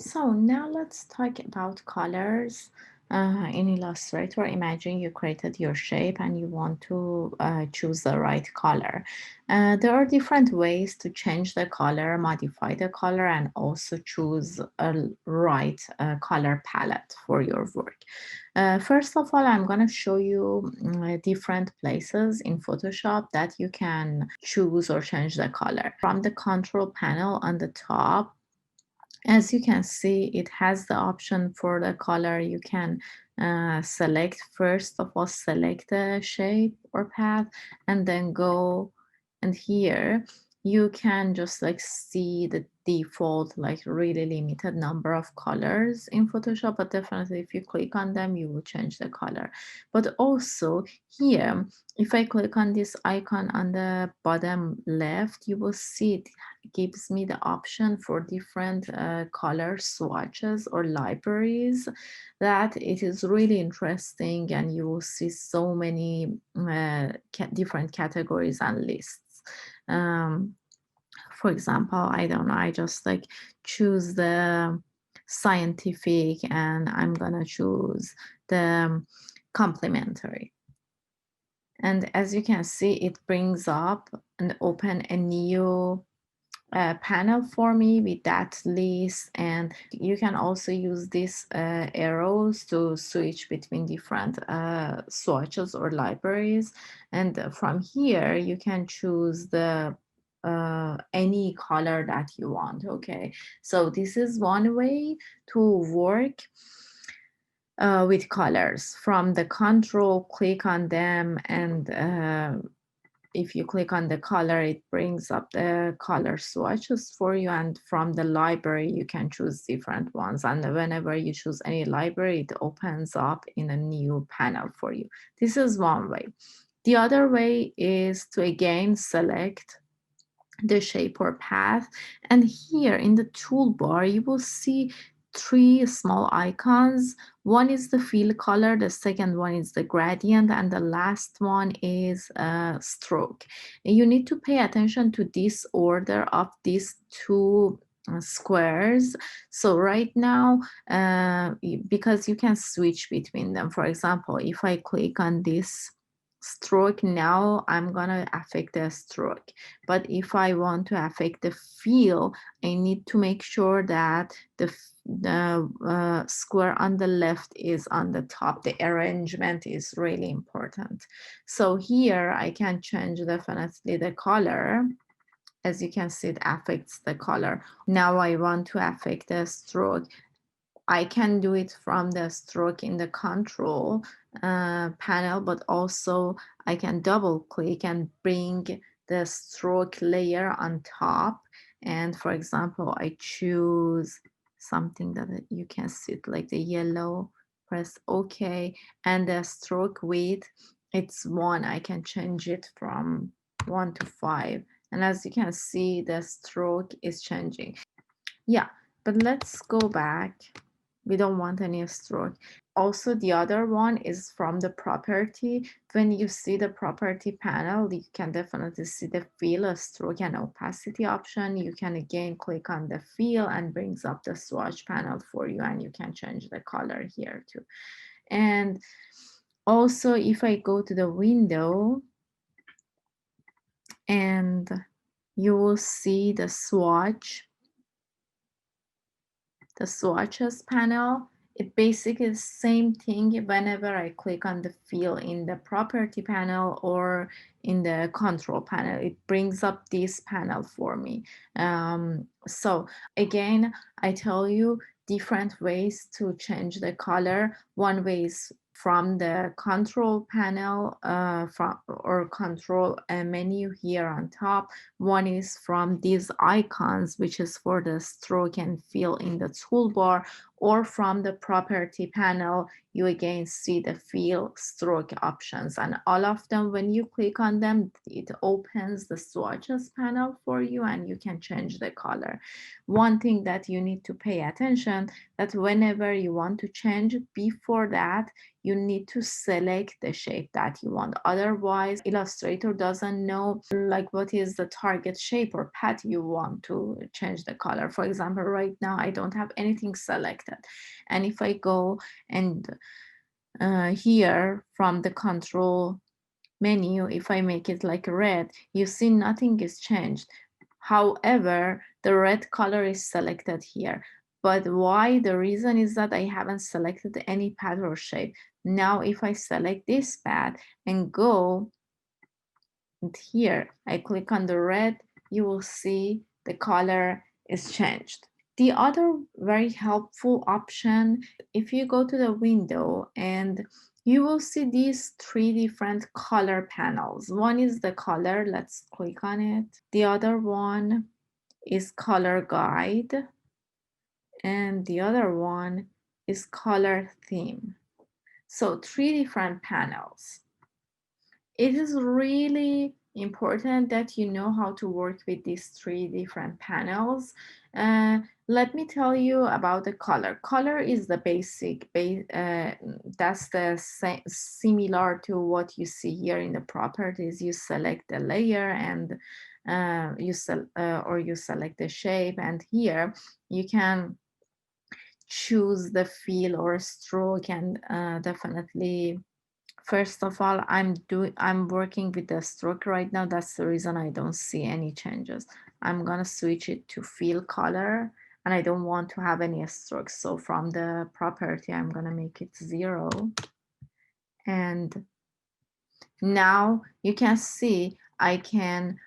So now let's talk about colors. In Illustrator, imagine you created your shape and you want to choose the right color. There are different ways to change the color, modify the color, and also choose a right color palette for your work. First of all, I'm going to show you different places in Photoshop that you can choose or change the color. From the control panel on the top, as you can see, it has the option for the color. You can select, first of all, select the shape or path, and then go, and here you can just like see the default, like really limited number of colors in Photoshop, but definitely if you click on them, you will change the color. But also here, if I click on this icon on the bottom left, you will see it gives me the option for different color swatches or libraries that it is really interesting, and you will see so many different categories and lists. um, for example, I don't know, I just like choose the scientific and I'm gonna choose the complementary. And as you can see, it brings up and open a new panel for me with that list, and you can also use these arrows to switch between different swatches or libraries, and from here you can choose the any color that you want. Okay, so this is one way to work with colors. From the control, click on them, and if you click on the color, it brings up the color swatches for you, and from the library you can choose different ones, and whenever you choose any library, it opens up in a new panel for you. This is one way. The other way is to again select the shape or path, and here in the toolbar you will see three small icons. One is the fill color, the second one is the gradient, and the last one is stroke. And you need to pay attention to this order of these two squares. So right now, because you can switch between them. For example, if I click on this stroke, now I'm gonna affect the stroke. But if I want to affect the feel, I need to make sure that the square on the left is on the top. The arrangement is really important. So here I can change definitely the color. As you can see, it affects the color. Now I want to affect the stroke. I can do it from the stroke in the control panel, but also I can double click and bring the stroke layer on top. And for example, I choose something that you can see it like the yellow, press OK. And the stroke width, it's 1. I can change it from 1 to 5. And as you can see, the stroke is changing. Yeah, but let's go back. We don't want any stroke. Also, the other one is from the property. When you see the property panel, you can definitely see the fill, stroke, and opacity option. You can again click on the fill and brings up the swatch panel for you, and you can change the color here too. And also, if I go to the window, and you will see the swatches panel. It basically is the same thing whenever I click on the fill in the property panel or in the control panel. It brings up this panel for me. So again, I tell you different ways to change the color. One way is from the control panel from or control menu here on top. One is from these icons, which is for the stroke and fill in the toolbar, or from the property panel, you again see the fill stroke options, and all of them, when you click on them, it opens the swatches panel for you and you can change the color. One thing that you need to pay attention, that whenever you want to change, before that you need to select the shape that you want. Otherwise, Illustrator doesn't know like what is the target shape or path you want to change the color. For example, right now I don't have anything selected. And if I go and here from the control menu, if I make it like red, you see nothing is changed. However, the red color is selected here. But why? The reason is that I haven't selected any path or shape. Now, if I select this path and go here, I click on the red, you will see the color is changed. The other very helpful option, if you go to the window and you will see these three different color panels. One is the color, let's click on it. The other one is color guide, and the other one is color theme. So three different panels. It is really important that you know how to work with these three different panels. Let me tell you about the color. Color is the basic, that's the similar to what you see here in the properties. You select the layer and you select the shape, and here you can choose the fill or stroke, and definitely first of all, I'm working with the stroke right now. That's the reason I don't see any changes. I'm gonna switch it to fill color, and I don't want to have any strokes. So from the property, I'm gonna make it 0. And now you can see I can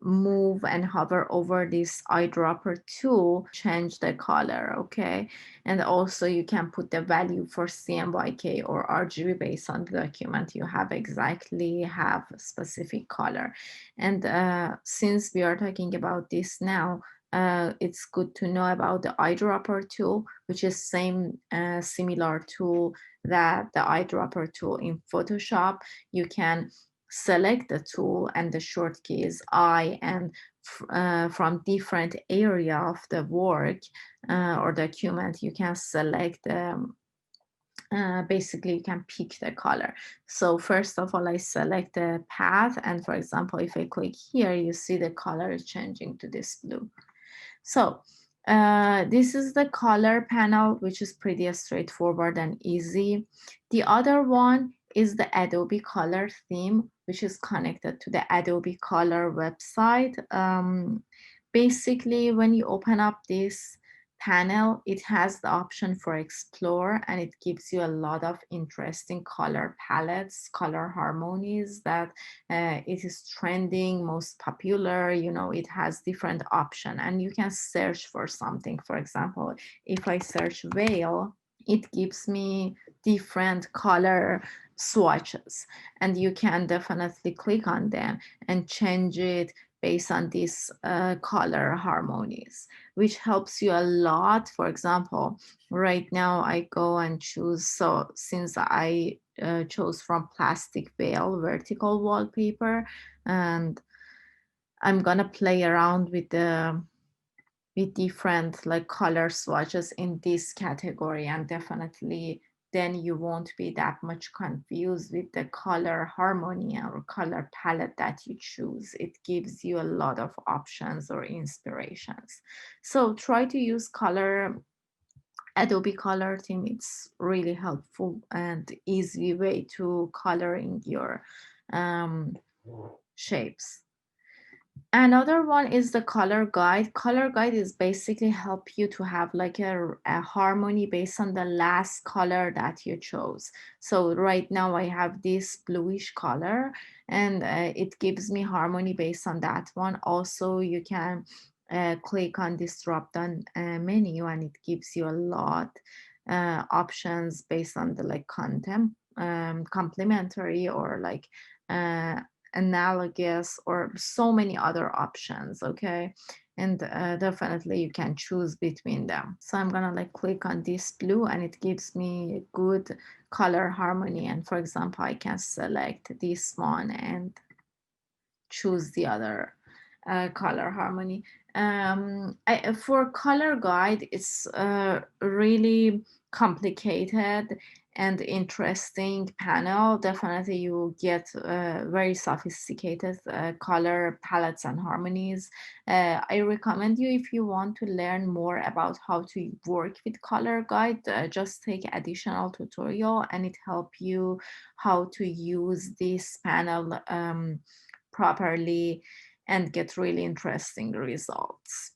move and hover over this eyedropper tool, change the color, okay? And also you can put the value for CMYK or RGB based on the document you have have a specific color. And since we are talking about this now, it's good to know about the eyedropper tool, which is similar tool that the eyedropper tool in Photoshop. You can select the tool and the shortcut is I, and from different area of the work or document, you can select basically you can pick the color. So first of all, I select the path, and for example, if I click here, you see the color is changing to this blue. So this is the color panel, which is pretty straightforward and easy. The other one is the Adobe Color theme, which is connected to the Adobe Color website. Basically, when you open up this panel, it has the option for explore, and it gives you a lot of interesting color palettes, color harmonies that it is trending, most popular. You know, it has different option, and you can search for something. For example, if I search veil, it gives me different color swatches, and you can definitely click on them and change it based on these color harmonies, which helps you a lot. For example, right now I go and choose, so since I chose from plastic veil vertical wallpaper, and I'm gonna play around with different like color swatches in this category, and definitely then you won't be that much confused with the color harmony or color palette that you choose. It gives you a lot of options or inspirations. So try to use Adobe Color Theme. It's really helpful and easy way to coloring your um, shapes. Another one is the color guide. Color guide is basically help you to have like a harmony based on the last color that you chose. So right now I have this bluish color, and it gives me harmony based on that one. Also, you can click on this drop down menu, and it gives you a lot options based on the like content, complementary or like analogous, or so many other options. Okay, and definitely you can choose between them. So I'm gonna like click on this blue, and it gives me a good color harmony. And for example, I can select this one and choose the other color harmony. For color guide, it's really complicated and interesting panel. Definitely, you get very sophisticated color palettes and harmonies. I recommend you, if you want to learn more about how to work with color guide, just take additional tutorial, and it help you how to use this panel properly and get really interesting results.